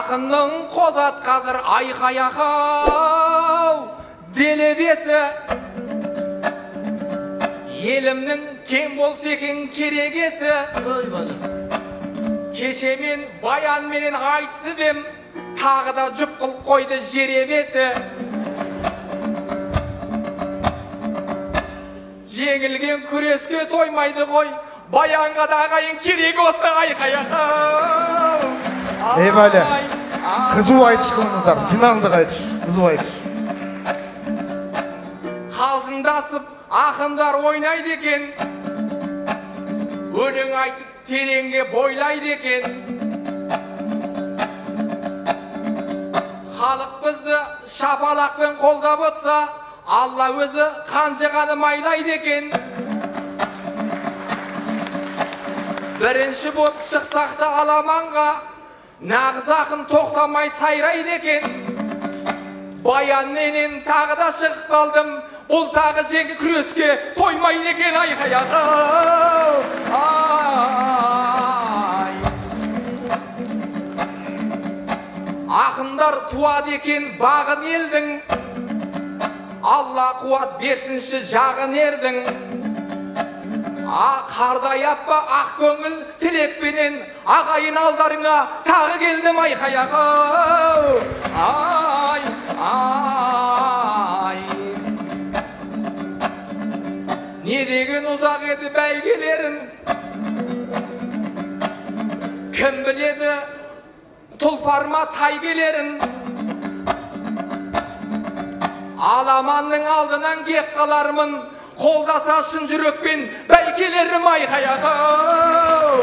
Ақынның қозат қазір айқаяқау делебесі. Елімнің кем болса екен керегесі. Кеше мен баян менен айтысып ем, тағы да жұп қылып қойды жеребесі. Жеңілген күреске тоймайды ғой, баянға да ағайын керек осы айқаяқау. Бәле, қызу айтыш қылыңыздар, финалдық айтыш, қызу айтыш. Қалжыңдасып ақындар ойнайды екен, өлең айтып тереңге бойлайды екен. Халық бізді шапалақпен қолдап отса, Алла өзі қанжығаны майлайды екен. Бірінші боп шықсақты аламанға, нағыз ақын тоқтамай сайрайды екен. Баян менен тағы да шығып қалдым, бұл тағы жеңгі күреске тоймайды екен айқаяқау. Ақындар туады екен бағын елдің, Алла қуат берсінші жағын ердің. Қардай аппа ақ көңіл тілекпенен, ағайын алдарыңа тағы келдім айқаяқау. Не деген ұзақ еді бәйгелерін, кім біледі тұлпарма тайбелерін. Аламанның алдынан кеп қалармын, қолдаса шын жүрекпен бәйкелерім айқаяқау.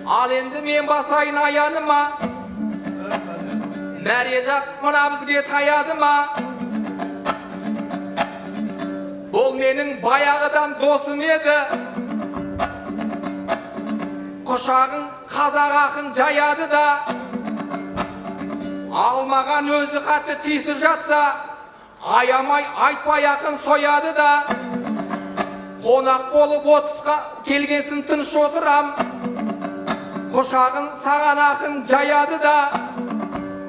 Ал енді мен басайын аяныма, мәре жақ мына бізге таяды ма? Бұл менің баяғыдан досым еді, құшағын қазақ ақын жаяды да. Алмаған өзі қатты тиісіп жатса, аямай айтпай ақын сояды да. Қонақ болып отысқа келгенсін тыныш отырам, құшағын саған ақын жаяды да.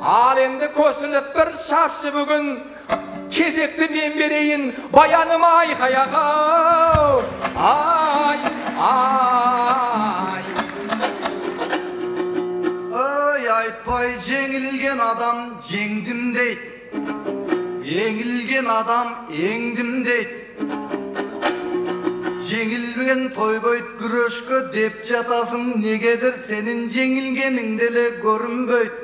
Ал енді көсіліп бір шапшы бүгін, кезекті мен берейін баяныма айқаяқау. Айтпай жеңілген адам жеңдім дейді, еңілген адам еңдім дейді. Жеңілген тойбойд күрөшкө деп жатасың, негедір сенің жеңілгеніңделе көрінбейді.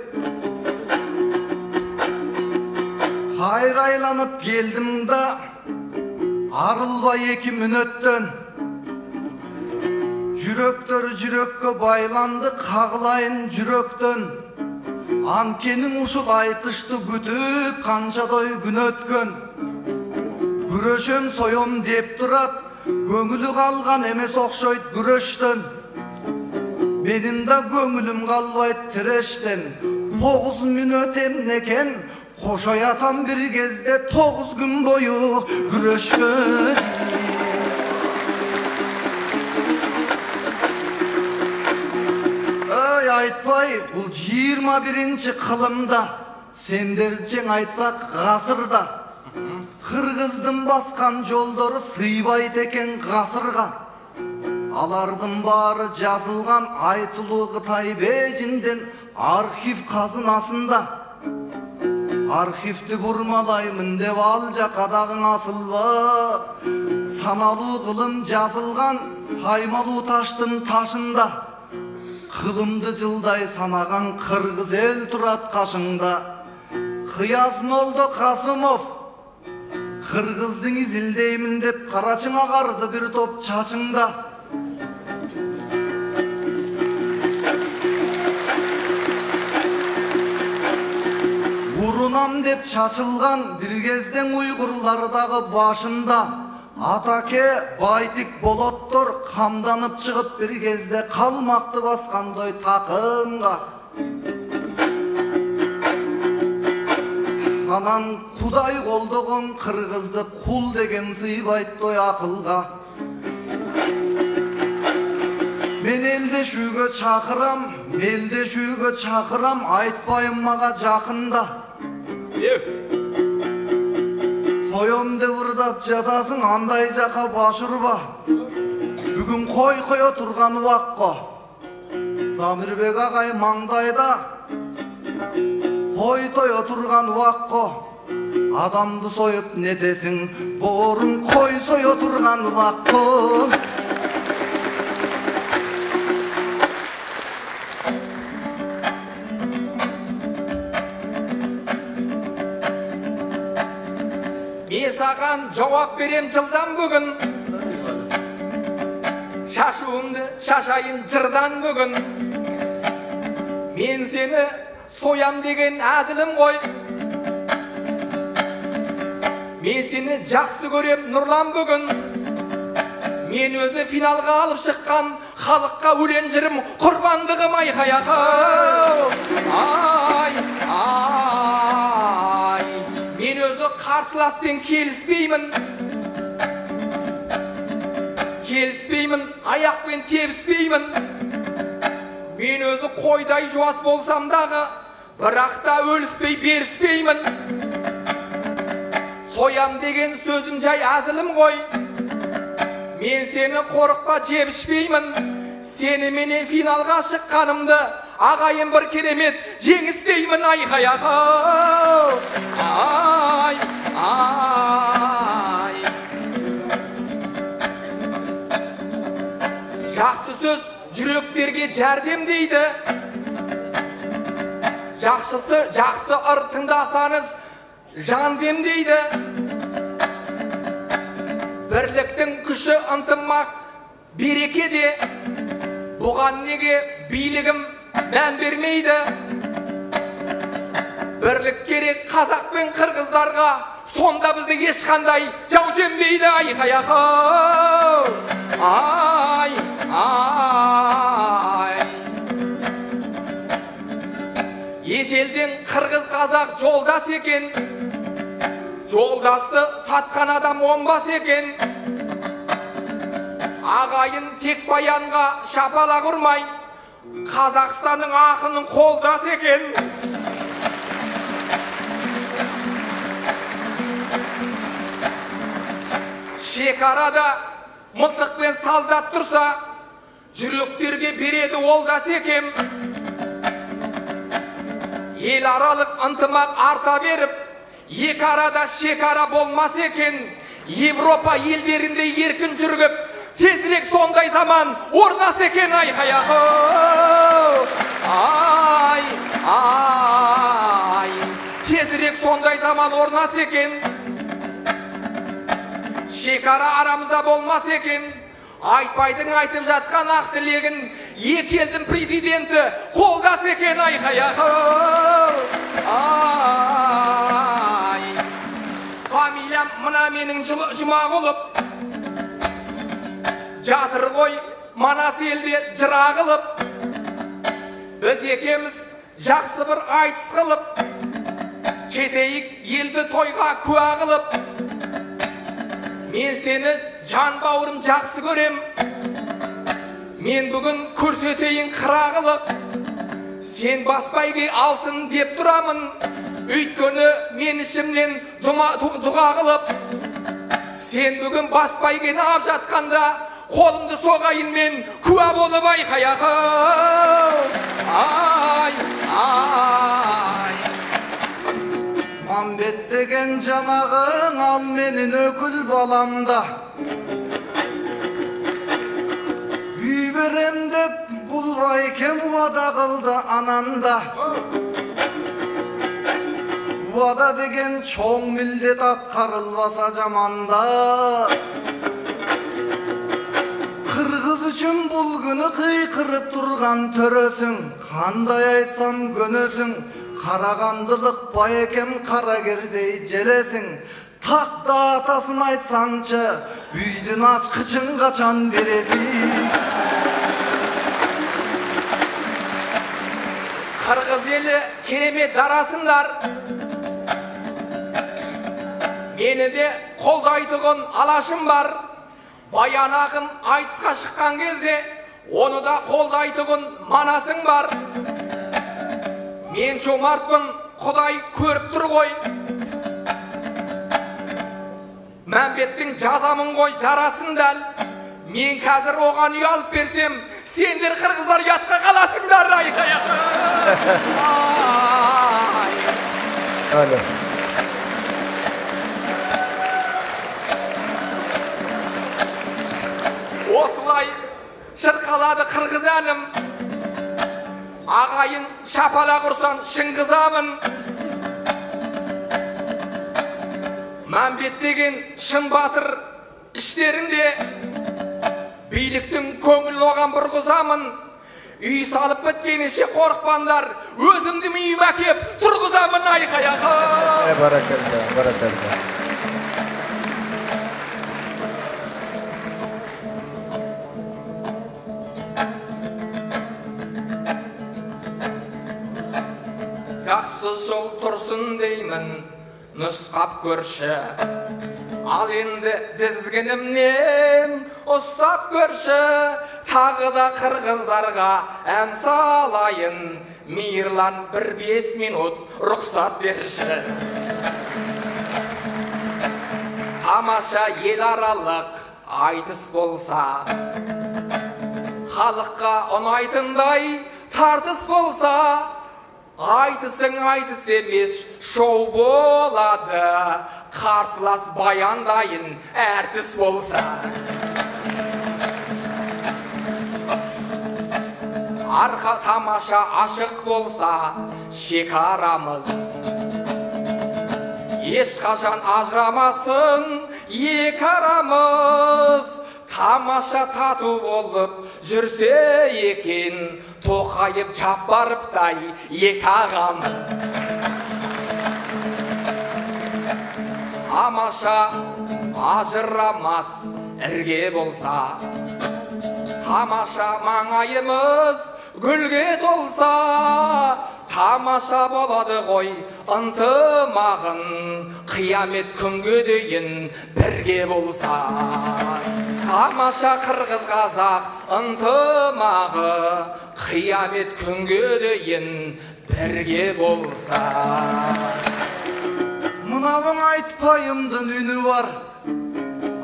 Қайрайланып келдім да, арылбай екі мүнөттөн. Жүректер жүрекке байланды, қағылайын жүректен. Анкенің ұшыл айтышты күтіп, қаншадай күн өткен. Күрешем сойым деп тұрат, көңілі қалған емес оқшойд күрештен. Менің да көңілім қалбайд тірештен. 9 минут емнекен, қошаятам бір кезде 9 күн бойы күрешкен. Айтпай, бұл 21-ші қылымда, сендерчен айтсақ ғасырда. Қырғыздың басқан жолдары сыйбайт екен ғасырға. Алардың бары жазылған айтылу Қытай Бейжіңден архив қазынасында. Архивті бұрмалаймын деп алжа қадағың асылба. Саналу қылым жазылған саймалу таштың ташында. Қылымды жылдай санаған қырғыз ел тұрат қашыңда. Қияс молды Қасымов, қырғыздың изілдеймін деп қарачың ағарды бір топ чачыңда. Бұрынам деп чачылған бір кезден ұйғырлардағы башында. Атаке байтик болоттор қамданып шығып бір кезде қалмақты басқандай тақымға. Анан Құдай қолдығын қырғызды құл деген сыйбайттой ақылға. Men elde şүйгө çakıram, айтпайым мага жакында. Соем деп ырдап жатасың, андай жака баш урба. Бүгүн кой отурган убакка. Замирбек агай маңдайда кой отурган убакка. Адамды союп не десиң, борун кой отурган убакка. Мен саған жауап берем жылдан бүгін, шашуымды шашайын жырдан бүгін. Мен сені соям деген әзілім ғой. Мен сені жақсы көрем нұрлан бүгін. Мен өзі финалға алып шыққан халыққа өлен жырым құрбандығым айқаяқы. Ай, ай, мен өзі қарсыласпен келіспеймін, аяқпен тебіспеймін. Мен өзі қойдай жуас болсам дағы, бірақ та өліспей беріспеймін. Соям деген сөзім жай әзілім ғой. Мен сені қорықпа жебішпеймін. Сені менен финалға шыққанымды ағайын бір керемет жеңістеймін айқаяқы. Ай, ай. Жақсы сөз жүректерге жәрдем дейді. Жақсы ыр тыңдасаңыз жан демдейді. Бірліктің күші ынтымақ берекеде. Бұған неге билігім мән бермейді. Бірлік керек қазақ пен қырғыздарға, сонда бізді ешқандай жау жембейді айқаяқы. Ай, ай. Ежелден қырғыз қазақ жолдас екен. Жолдасты сатқан адам оңбас екен. Ағайын тек баянға шапала құрмай, Қазақстанның ақының қолдас екен. Шекарада мылтық пен солдат тұрса, жүректерге береді олдас екен. Ел аралық ынтымақ арта беріп, екі арада шекара болмас екен. Европа елдерінде еркін жүргіп, тезірек сондай заман орнас екен айқаяқы. Ай, ай, тезірек сондай заман орнас екен. Шекара арамызда болмас екен. Айтпайдың айтып жатқан ақ тілегін екі елдің президенті қолдас екен айқаяқы. Ай, фамилиям мына менің Жұмағұлов. Жатыр ғой Манас елде жыра қылып. Біз екеміз жақсы бір айтыс қылып, кетейік елді тойға куә қылып. Мен сені жан бауырым жақсы көрем. Мен бүгін көрсетейін қырағылық. Сен баспайге алсын деп тұрамын. Өйткені мен ішімнен дұға қылып. Сен бүгін баспайгені ап жатқанда, қолымды соғайын мен куә болып айқаяқы. Ай, ай. Мамбет деген жанағың ал менің өкіл баламда. Үй берем деп бұл байкем уада қылды ананда. Уада деген чоң милдет атқарылбаса жаманда. Қырғыз үшін бұл күні қиқырып тұрған төрөсің. Қандай айтсам көнөсің. Қарағандылық байекем қарагердей желесің. Тақта атасын айтсаңчы, үйдің ачқычын қачан бересің. Қырғыз елі керемет дарасыңдар. Мені де қолдайтұғын алашым бар. Баян ақын айтысқа шыққан кезде Onu da қолдайтұғын манасың бар. Мен жомартпын, Құдай көріп тұр ғой. Мәмбеттің жазамын ғой жарасын дәл. Мен қазір оған үй алып берсем, сендер қырғыздар ятқа қаласыңдар. Öyle. Осылай шырқалады қырғыз әнім. Ағайын шапала құрсан шыңғызамын. Мәмбет деген шын батыр іштерінде. Биліктің көңілін оған бұрғызамын. Үй салып біткенінше қорықпандар. Өзімді үйіме әкеп тұрғызамын айқаяғы. Barakallah, barakallah. Жақсы жол тұрсын деймін, нұсқап көрші. Ал енді дізгінімнен ұстап көрші. Тағы да қырғыздарға ән салайын. Мейірлан 1-5 минут рұқсат берші. Тамаша ел аралық айтыс болса, халыққа ұнайтындай тартыс болса, айтысың айтыс емес шоу болады. Қарсылас баяндайын әртіс болса. Арқа тамаша ашық болса шекарамыз. Ешқашан ажырамасын екі арамыз. Тамаша тату болып жүрсе екен, Тоқайып Жаппаровтай екі ағамыз. Тамаша ажырамас ірге болса, тамаша маңайымыз гүлге толса, тамаша болады ғой ынтымағын, қиямет күнге дейін бірге болса. Тамаша қырғыз қазақ ынтымағы, қиямет күнге дейін бірге болса. Мынауың айтпайымдың үні бар,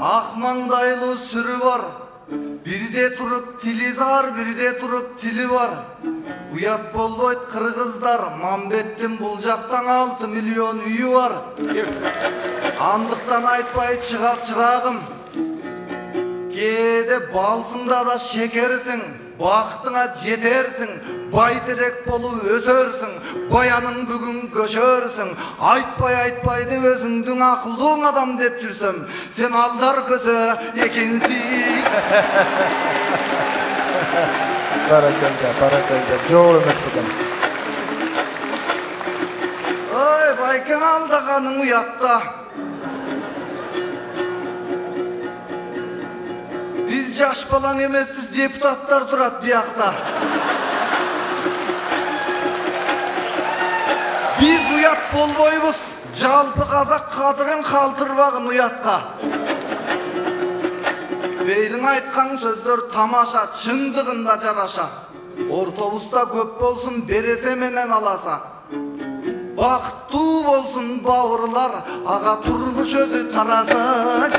ақмаңдайлы сүрі бар. Бірде тұрып тілі зар, бірде тұрып тілі бар. Уят болбойт қырғыздар, Мамбеттің бұл жақтан 6 миллион үйі бар. Андықтан айтпай шығат шырағым, кеде балсында да шекерсің, бақытыңа жетерсің, байтерек болып өсерсің, баяның бүгін көшерсің. Айтпай деп өзіңдің ақылдың адам деп жүрсем, сен алдар көзі екенсің. Barakallah. Çoğu ömür bakalım. Ой, байкең алдағаның ұятта. Biz жаш балаң емес, біз депутаттар тұрат бияқта. Biz ұят болбойбыз, жалпы қазақ қадырын қалтырбағын ұятқа. Бейлің айтқан сөздер тамаша, шындығында жараша. Ортобуста көп болсын, бересе менен аласа. Бақытты болсын бауырлар, аға тұрмыш өзі тараса.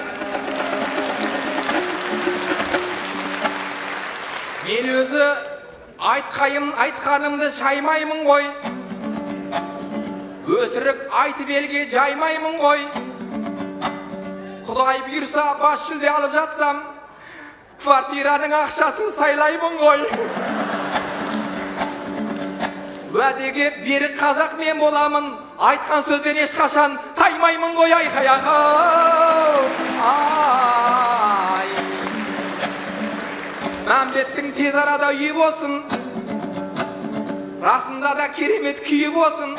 Мен өзі айтқанымды шаймаймын ғой. Өтірік айтып елге жаймаймын ғой. Құдай бұйырса бас жүлде алып жатсам, квартираның ақшасын сайлаймын ғой. Уәдеге берік қазақ мен боламын, айтқан сөзден ешқашан таймаймын ғой айқаяға. Мәмбеттің тез арада үйі болсын, расында да керемет күйі болсын.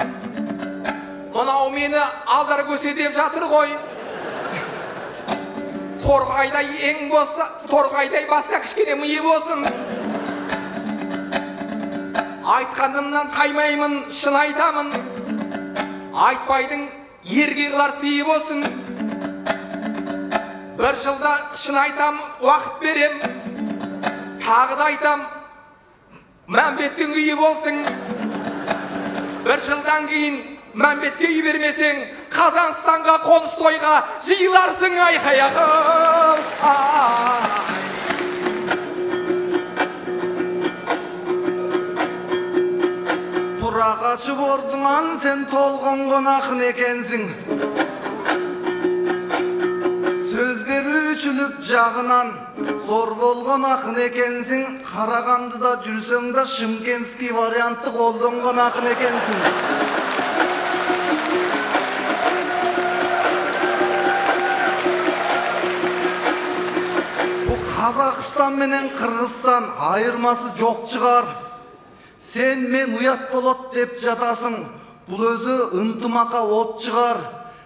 Мынау мені алдар көсе деп жатыр ғой. Торғайдай ең болса, торғайдай баста кішкене миы болсын. Айтқанымнан таймаймын, шын айтамын. Айтпайдың ерге қылар сыйы болсын. Бір жылда шын айтам, уақыт берем. Tағы da айтам, Мәмбеттің үйі болсын. Bir жылдан кейін Мәмбетке үй бермесең, Қазақстанға қоныс тойға жиыларсың айқаяғым. Тұра қачып ордыңан сен толғын қонақын екенсің. Сөз берушілік жағынан зор болған ақын екенсің. Қарағандыда жүрсең да Шымкентский вариантты қолданған ақын екенсің. Бұл Қазақстан менен Қырғызстан айырмасы жоқ шығар. Сен мен ұят болот деп жатасың. Бұл өзі ынтымаққа от шығар.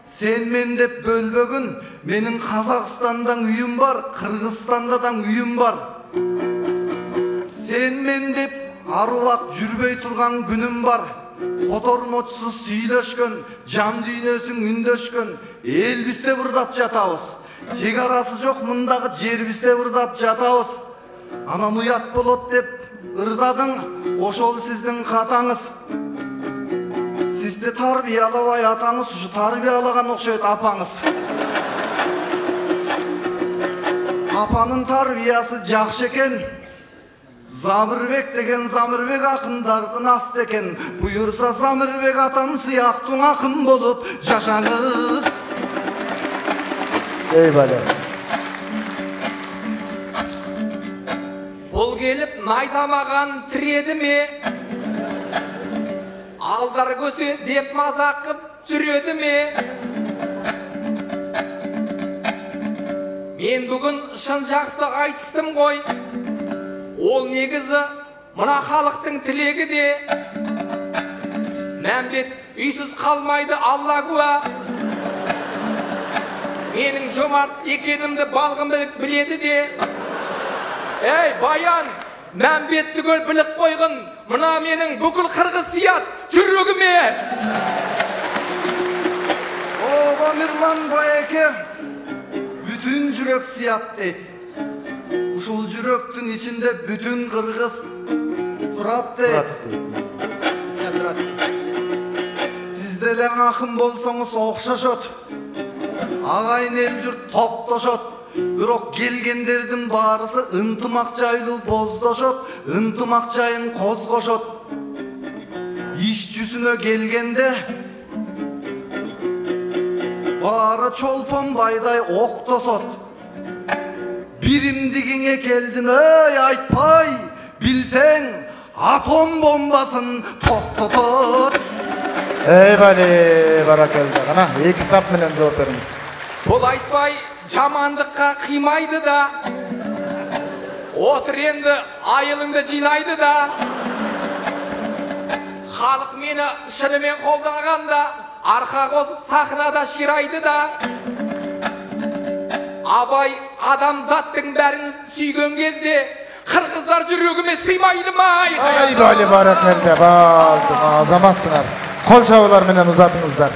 Сен мен деп бөлбөгін, менің Қазақстандан үйім бар, Қырғызстандан үйім бар. Сен мен деп аруақ жүрбей тұрған күнім бар. Котормочсыз сүйлөшкөн, жан дүйнөсүң үндөшкөн, ел бізде бұрдап жатабыз. Шекарасы жоқ мындағы жер бізде бұрдап жатабыз. Анан ұят болот деп ырдадың, ошол сіздің қатаңыз. Сізді тарбиялабай атаңыз, ушу тарбиялаған окшойт апаңыз. Апанын тарбиясы жакшы экен. Замирбек деген Замирбек акындардын асты экен. Буюрса Замирбек атам сыяктуу акын болуп жашаңыз. Ey bale. Бұл келіп найзамаған тіреді ме? Алдар көсе деп мазақ қып жүреді ме? Мен бүгін шын жақсы айтыстым ғой. Ол негізі мына халықтың тілегі де. Мәмбет үйсіз қалмайды, Алла куә. Менің жомарт екенімді балғын біледі де. Ей, баян, Мәмбетті көл білік қойғын. Мына менің бүкіл қырғыз сият жүрегіме. Оға Мирлан байеке, бүтін жүрек сият дейді. Ушул жүректің içinde бүтін қырғыз тұрат дейді. Сізделен ақын болсаңыз оқшашот. Ағайын ел жұрт топтошот. Бирок келгендердің барысы ынтымақ жайлы боздошот, ынтымақ жайын қозғошот. Иш жүзіне келгенде бары чолпон байдай оқтосот. Биримдигиңе келдин, ей айтпай, билсең атом бомбасын тоқтотот. Ey bale, barakelde. Ana, iki sap menen жооп бериңиз. Бұл айтпай жамандыққа қимайды да, отыр енді айылыңды жинайды да. Халық мені шынымен қолдағанда, арқа қосып сахнада ширайды да. Абай адамзаттың бәрін сүйген кезде, қырғыздар жүрегіме сыймайды ма? Ey bale, barakelde. Baldım, azamatsınlar. Kol çavular menen uzatыңыздар.